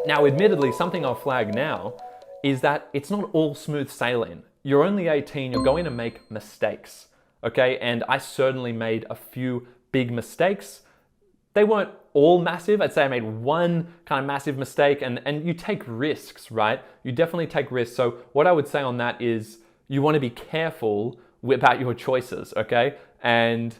Now, admittedly, something I'll flag now is that it's not all smooth sailing. You're only 18, you're going to make mistakes, okay? And I certainly made a few big mistakes. They weren't all massive. I'd say I made one kind of massive mistake, and you take risks, right? You definitely take risks. So what I would say on that is you want to be careful about your choices, okay? And,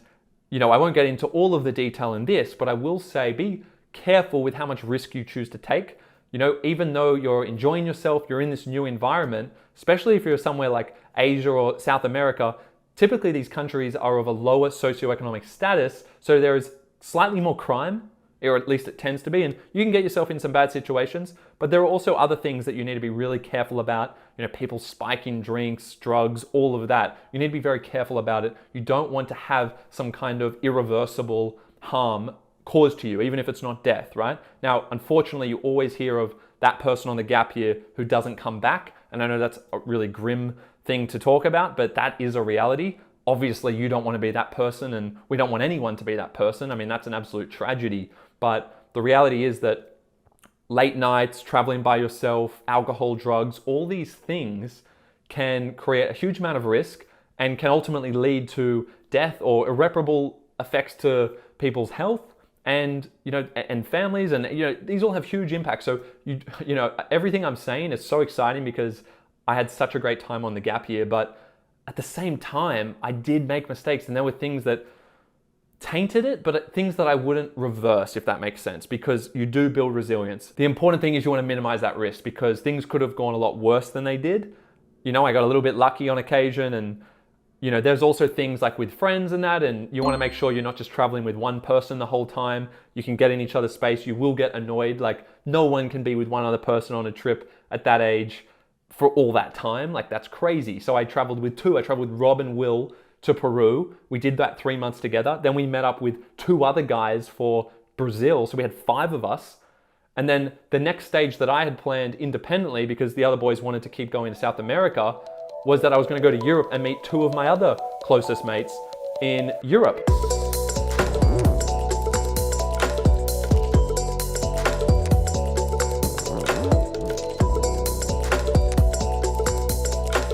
you know, I won't get into all of the detail in this, but I will say be careful with how much risk you choose to take. You know, even though you're enjoying yourself, you're in this new environment, especially if you're somewhere like Asia or South America, typically these countries are of a lower socioeconomic status, so there is slightly more crime, or at least it tends to be, and you can get yourself in some bad situations, but there are also other things that you need to be really careful about. You know, people spiking drinks, drugs, all of that. You need to be very careful about it. You don't want to have some kind of irreversible harm caused to you, even if it's not death, right? Now, unfortunately, you always hear of that person on the gap year who doesn't come back. And I know that's a really grim thing to talk about, but that is a reality. Obviously, you don't want to be that person, and we don't want anyone to be that person. I mean, that's an absolute tragedy. But the reality is that late nights, traveling by yourself, alcohol, drugs, all these things can create a huge amount of risk and can ultimately lead to death or irreparable effects to people's health and, you know, and families, and, you know, these all have huge impacts. So, you know, everything I'm saying is so exciting because I had such a great time on the gap year, but at the same time, I did make mistakes, and there were things that tainted it, but things that I wouldn't reverse, if that makes sense, because you do build resilience. The important thing is you want to minimize that risk, because things could have gone a lot worse than they did. You know, I got a little bit lucky on occasion, and, you know, there's also things like with friends and that, and you want to make sure you're not just traveling with one person the whole time. You can get in each other's space. You will get annoyed. Like, no one can be with one other person on a trip at that age for all that time. Like, that's crazy. So I traveled with two. I traveled with Rob and Will to Peru. We did that 3 months together. Then we met up with two other guys for Brazil. So we had 5 of us. And then the next stage that I had planned independently, because the other boys wanted to keep going to South America, was that I was going to go to Europe and meet 2 of my other closest mates in Europe.